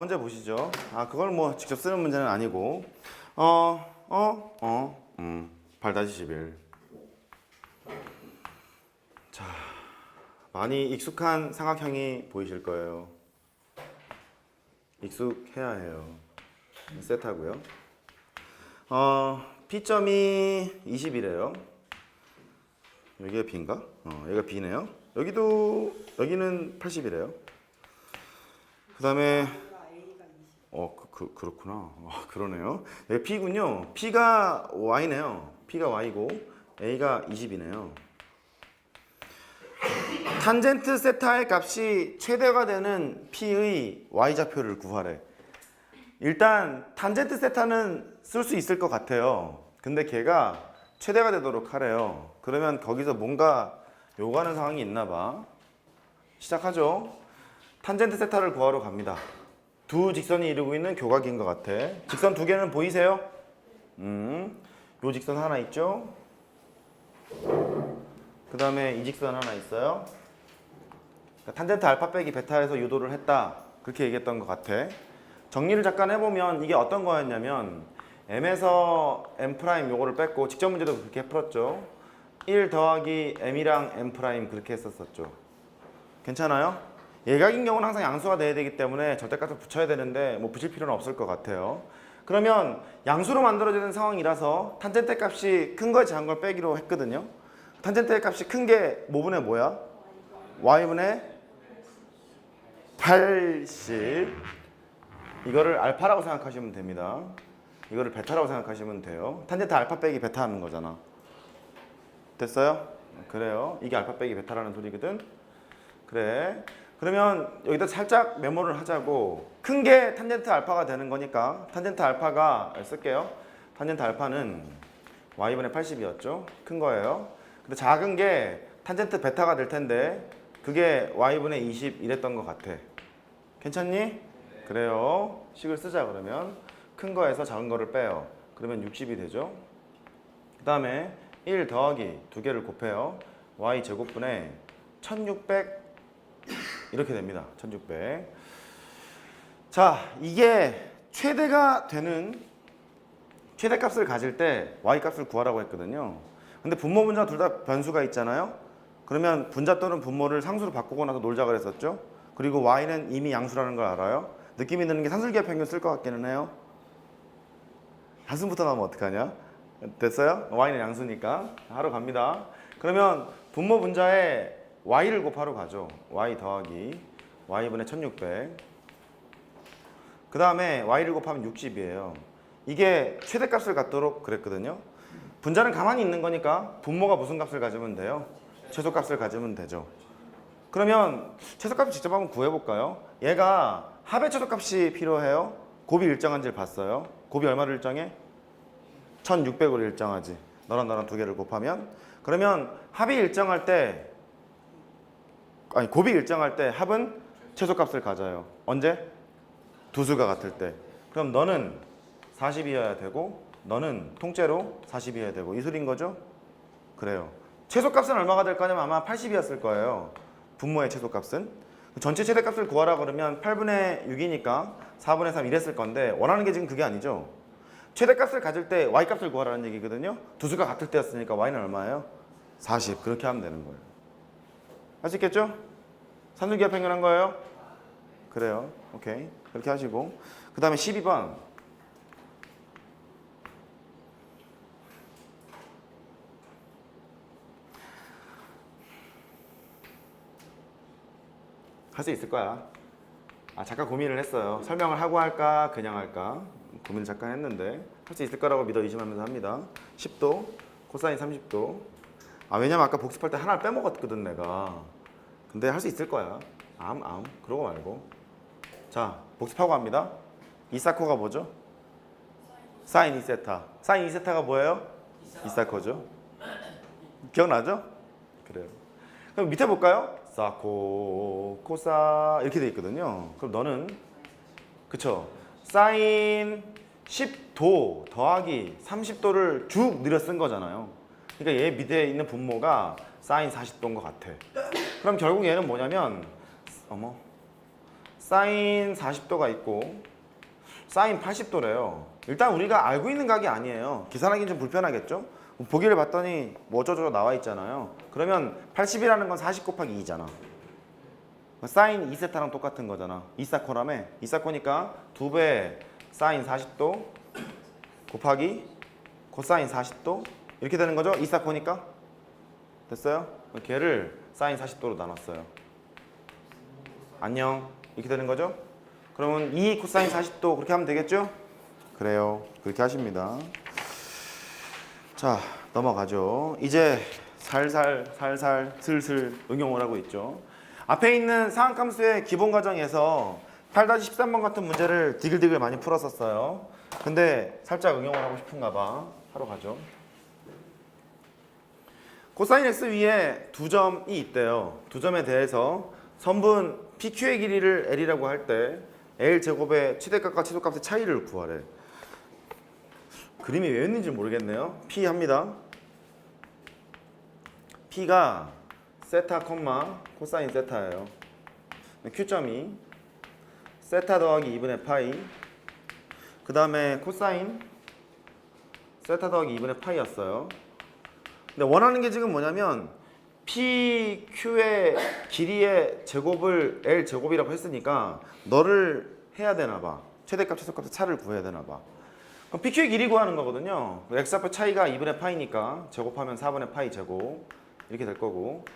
문제 보시죠. 그걸 뭐 직접 쓰는 문제는 아니고 발 다시 11. 자, 많이 익숙한 삼각형이 보이실 거예요. 익숙해야 해요. 세트하고요. P점이 20이래요. 여기가 B인가? 여기가 B네요. 여기는 80이래요. 그 다음에 그렇구나. 그러네요. 여기 P군요. P가 Y네요. P가 Y고 A가 20이네요. 탄젠트 세타의 값이 최대가 되는 P의 Y좌표를 구하래. 일단 탄젠트 세타는 쓸 수 있을 것 같아요. 근데 걔가 최대가 되도록 하래요. 그러면 거기서 뭔가 요구하는 상황이 있나 봐. 시작하죠. 탄젠트 세타를 구하러 갑니다. 두 직선이 이루고 있는 교각인 것 같아. 직선 두 개는 보이세요? 요 직선 하나 있죠? 그 다음에 이 직선 하나 있어요. 그러니까 탄젠트 알파 빼기 베타에서 유도를 했다. 그렇게 얘기했던 것 같아. 정리를 잠깐 해보면 이게 어떤 거였냐면 M에서 M' 요거를 뺐고 직접 문제도 그렇게 풀었죠. 1 더하기 M이랑 M' 그렇게 했었었죠. 괜찮아요? 예각인 경우는 항상 양수가 돼야 되기 때문에 절대값을 붙여야 되는데 뭐 붙일 필요는 없을 것 같아요. 그러면 양수로 만들어지는 상황이라서 탄젠트 값이 큰 거에 작은 걸 빼기로 했거든요. 탄젠트 값이 큰 게 뭐분의 뭐야? y분의 80. 이거를 알파라고 생각하시면 됩니다. 이거를 베타라고 생각하시면 돼요. 탄젠트 알파 빼기 베타 하는 거잖아. 됐어요? 그래요. 이게 알파 빼기 베타라는 소리거든. 그래. 그러면 여기다 살짝 메모를 하자고. 큰 게 탄젠트 알파가 되는 거니까 탄젠트 알파가 쓸게요. 탄젠트 알파는 y분의 80이었죠. 큰 거예요. 근데 작은 게 탄젠트 베타가 될 텐데 그게 y분의 20 이랬던 것 같아. 괜찮니? 그래요. 식을 쓰자. 그러면 큰 거에서 작은 거를 빼요. 그러면 60이 되죠. 그 다음에 1 더하기 두 개를 곱해요. y 제곱분의 1600 이렇게 됩니다. 1600. 자, 이게 최대가 되는 최대값을 가질 때 y값을 구하라고 했거든요. 근데 분모 분자 둘 다 변수가 있잖아요. 그러면 분자 또는 분모를 상수로 바꾸고 나서 놀자 그랬었죠. 그리고 y는 이미 양수라는 걸 알아요. 느낌이 드는 게 산술기하 평균 쓸 것 같기는 해요. 한숨부터 나오면 어떡하냐? 됐어요? y는 양수니까 하러 갑니다. 그러면 분모 분자에 y를 곱하러 가죠. y 더하기 y분의 1600. 그 다음에 y를 곱하면 60이에요. 이게 최대값을 갖도록 그랬거든요. 분자는 가만히 있는 거니까 분모가 무슨 값을 가지면 돼요? 최소값을 가지면 되죠. 그러면 최소값을 직접 한번 구해볼까요? 얘가 합의 최소값이 필요해요. 곱이 일정한지를 봤어요. 곱이 얼마를 일정해? 1600으로 일정하지. 너랑 나랑 두 개를 곱하면. 그러면 합이 일정할 때 곱이 일정할 때 합은 최소값을 가져요. 언제? 두 수가 같을 때. 그럼 너는 40이어야 되고 너는 통째로 40이어야 되고 이 소리인 거죠? 그래요. 최소값은 얼마가 될 거냐면 아마 80이었을 거예요. 분모의 최소값은. 전체 최대값을 구하라 그러면 8분의 6이니까 4분의 3 이랬을 건데 원하는 게 지금 그게 아니죠. 최대값을 가질 때 y값을 구하라는 얘기거든요. 두 수가 같을 때였으니까 y는 얼마예요? 40. 그렇게 하면 되는 거예요. 할 수 있겠죠? 산술기하 평균한 거예요? 그래요. 오케이. 그렇게 하시고. 그 다음에 12번. 할 수 있을 거야. 잠깐 고민을 했어요. 설명을 하고 할까 그냥 할까 고민을 잠깐 했는데 할 수 있을 거라고 믿어 의심하면서 합니다. 10도 코사인 30도. 왜냐면 아까 복습할 때 하나를 빼먹었거든 내가. 근데 할 수 있을 거야. 그러고 말고. 자, 복습하고 합니다. 이사코가 뭐죠? 사인 2세타. 사인 2세타가 뭐예요? 이사코죠. 기억나죠? 그래요. 그럼 밑에 볼까요? 사코, 코사 이렇게 돼 있거든요. 그럼 너는 그쵸? 사인 10도 더하기 30도를 쭉 늘여 쓴 거잖아요. 그러니까 얘 밑에 있는 분모가 사인 40도인 것 같아. 그럼 결국 얘는 뭐냐면 사인 40도가 있고 사인 80도래요. 일단 우리가 알고 있는 각이 아니에요. 계산하기는 좀 불편하겠죠? 보기를 봤더니 뭐 어쩌고저쩌고 나와 있잖아요. 그러면 80이라는 건 40 곱하기 2잖아. 사인 2세타랑 똑같은 거잖아. 2사코라며. 2사코니까 2배 사인 40도 곱하기 코사인 40도 이렇게 되는 거죠? 2사코니까. 됐어요? 걔를 사인 40도로 나눴어요. 안녕. 이렇게 되는 거죠? 그러면 2 코사인 40도 그렇게 하면 되겠죠? 그래요. 그렇게 하십니다. 자, 넘어가죠. 이제 살살 슬슬 응용을 하고 있죠. 앞에 있는 상한함수의 기본 과정에서 8-13번 같은 문제를 디글디글 많이 풀었었어요. 근데 살짝 응용을 하고 싶은가 봐. 하러 가죠. 코사인 x 위에 두 점이 있대요. 두 점에 대해서 선분 PQ의 길이를 L이라고 할 때 L제곱의 최대값과 최소값의 차이를 구하래. 그림이 왜 있는지 모르겠네요. P 합니다. P가 세타 콤마 코사인 세타예요. Q점이 세타 더하기 2분의 파이, 그 다음에 코사인 세타 더하기 2분의 파이였어요. 근데 원하는 게 지금 뭐냐면 PQ의 길이의 제곱을 L제곱이라고 했으니까 너를 해야 되나 봐. 최대값, 최소값의 차를 구해야 되나 봐. 그럼 PQ의 길이 구하는 거거든요. X좌표 차이가 2분의 파이니까 제곱하면 4분의 파이 제곱 이렇게 될 거고,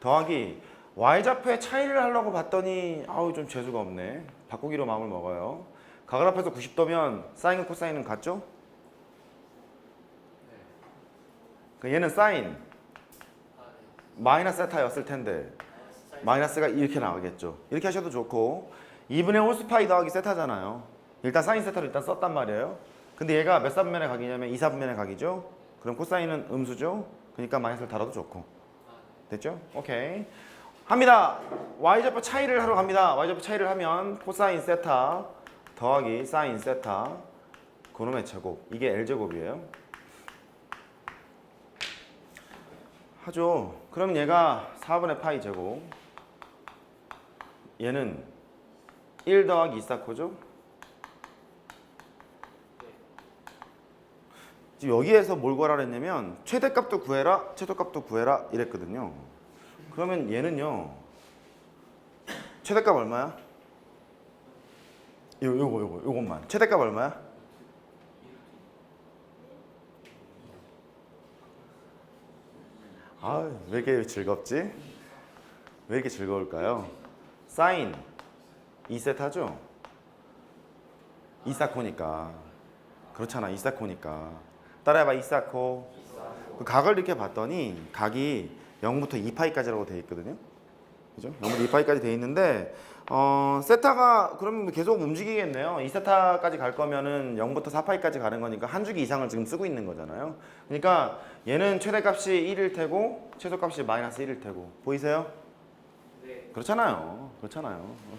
더하기 Y좌표의 차이를 하려고 봤더니 아우 좀 재수가 없네. 바꾸기로 마음을 먹어요. 각을 합해서 90도면 사인과 코사인은 같죠? 얘는 사인 마이너스 세타였을 텐데 마이너스가 이렇게 나오겠죠. 이렇게 하셔도 좋고, 2분의 홀수파이 더하기 세타잖아요. 일단 사인 세타를 일단 썼단 말이에요. 근데 얘가 몇 사분면의 각이냐면 2사분면의 각이죠. 그럼 코사인은 음수죠. 그러니까 마이너스를 달아도 좋고. 됐죠? 오케이. 합니다. Y좌표 차이를 하러 갑니다. Y좌표 차이를 하면 코사인 세타 더하기 사인 세타 그놈의 제곱, 이게 L제곱이에요. 하죠. 그럼 얘가 4분의 파이 제곱, 얘는 1 더하기 2사코죠. 지금 여기에서 뭘 구하라 그랬냐면 최대값도 구해라, 최소값도 구해라 이랬거든요. 그러면 얘는요, 최대값 얼마야? 요것만. 최대값 얼마야? 아, 왜 이렇게 즐겁지? 왜 이렇게 즐거울까요? 사인 2세타죠? 2사코니까. 그렇잖아, 2사코니까. 따라해봐, 2사코. 그 각을 이렇게 봤더니 각이 0부터 2파이까지라고 되어 있거든요. 그죠? 0부터 2파이까지 되어 있는데 세타가 그러면 계속 움직이겠네요. 2세타까지 갈 거면은 0부터 4파이까지 가는 거니까 한 주기 이상을 지금 쓰고 있는 거잖아요. 그러니까 얘는 최대값이 1일 테고 최소값이 마이너스 1일 테고. 보이세요? 네. 그렇잖아요.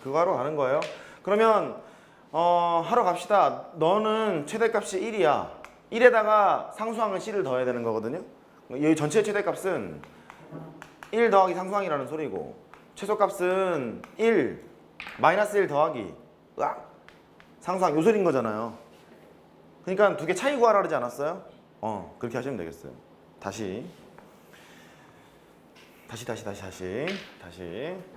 그거 하러 가는 거예요. 그러면 하러 갑시다. 너는 최대값이 1이야. 1에다가 상수항은 C를 더해야 되는 거거든요. 여기 전체 최대값은 1 더하기 상수항이라는 소리고, 최소값은 1 마이너스 1 더하기 상수항 요 소리인 거잖아요. 그러니까 두 개 차이 구하라 그러지 않았어요? 그렇게 하시면 되겠어요. 다시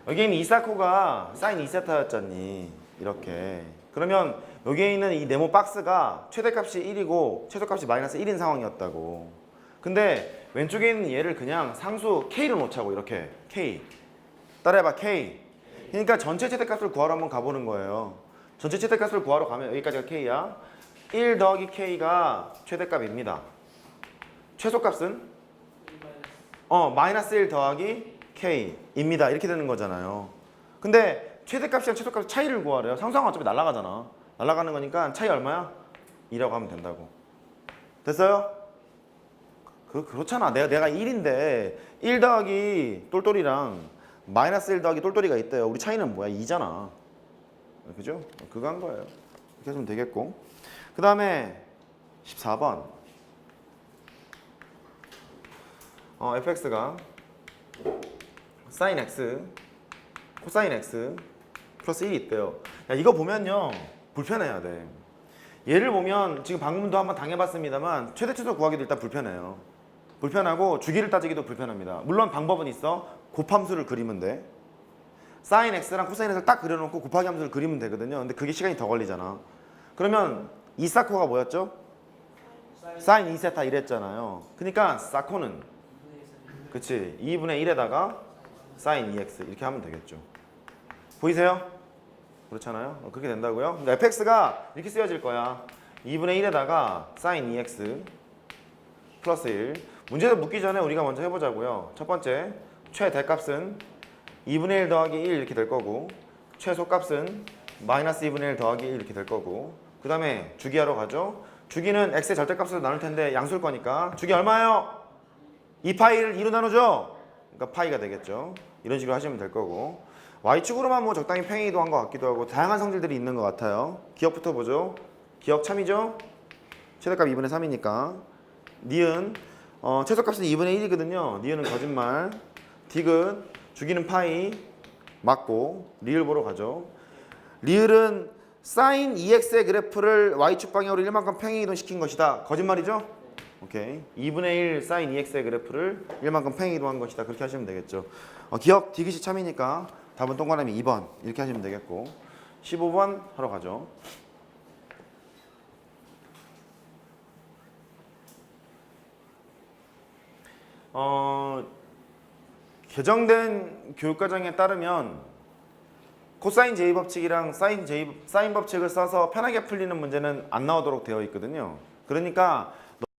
여기 있는 2사코가 사인 2세타였잖니. 이렇게. 그러면 여기에 있는 이 네모 박스가 최대값이 1이고 최소값이 마이너스 1인 상황이었다고. 근데 왼쪽에 있는 얘를 그냥 상수 K로 놓자고. 이렇게 K. 따라해봐, K. 그러니까 전체 최대값을 구하러 한번 가보는 거예요. 전체 최대값을 구하러 가면 여기까지가 K야. 1 더하기 K가 최대값입니다. 최소값은? 마이너스 1 더하기 K입니다. 이렇게 되는 거잖아요. 근데 최대값이랑 최소값 차이를 구하래요. 상수항은 어차피 날아가잖아. 날아가는 거니까 차이 얼마야? 2라고 하면 된다고. 됐어요? 그렇잖아. 내가 1인데 1 더하기 똘똘이랑 마이너스 1 더하기 똘똘이가 있대요. 우리 차이는 뭐야? 2잖아. 그죠? 그거 한 거예요. 이렇게 하시면 되겠고. 그 다음에 14번. fx가 sin x, 코사인 x 플러스 1이 있대요. 야, 이거 보면요 불편해야 돼. 얘를 보면 지금 방금도 한번 당해봤습니다만 최대치수 구하기도 일단 불편해요. 불편하고 주기를 따지기도 불편합니다. 물론 방법은 있어. 곱함수를 그리면 돼. 사인 x랑 코사인 x를 딱 그려놓고 곱하기 함수를 그리면 되거든요. 근데 그게 시간이 더 걸리잖아. 그러면 이 사코가 뭐였죠? 사인 2세타 이랬잖아요. 그러니까 사코는 그치 2분의 1에다가 사인 2x 이렇게 하면 되겠죠. 보이세요? 그렇잖아요. 그렇게 된다고요. 그러니까 fx가 이렇게 쓰여질 거야. 2분의 1에다가 사인 2x 플러스 1. 문제를 묻기 전에 우리가 먼저 해보자고요. 첫 번째, 최대값은 2분의 1 더하기 1 이렇게 될 거고, 최소값은 마이너스 2분의 1 더하기 1 이렇게 될 거고, 그 다음에 주기하러 가죠. 주기는 x의 절대값으로 나눌 텐데 양수일 거니까 주기 얼마예요? 2파이를 2로 나누죠? 그러니까 파이가 되겠죠. 이런 식으로 하시면 될 거고, y축으로만 뭐 적당히 팽이도 한 것 같기도 하고 다양한 성질들이 있는 것 같아요. 기억부터 보죠. 기억 참이죠? 최대값 2분의 3이니까 니은 최소값은 2분의 1이거든요. 니은은 거짓말. 디귿 주기는 파이 맞고 리을 보러 가죠. 리을은 사인 2x의 그래프를 y축 방향으로 1만큼 평행 이동시킨 것이다. 거짓말이죠? 오케이. 2분의 1 사인 2x의 그래프를 1만큼 평행 이동한 것이다. 그렇게 하시면 되겠죠. 기억 디귿이 참이니까 답은 동그라미 2번 이렇게 하시면 되겠고 15번 하러 가죠. 개정된 교육과정에 따르면 코사인 제이 법칙이랑 사인 법칙을 써서 편하게 풀리는 문제는 안 나오도록 되어 있거든요. 그러니까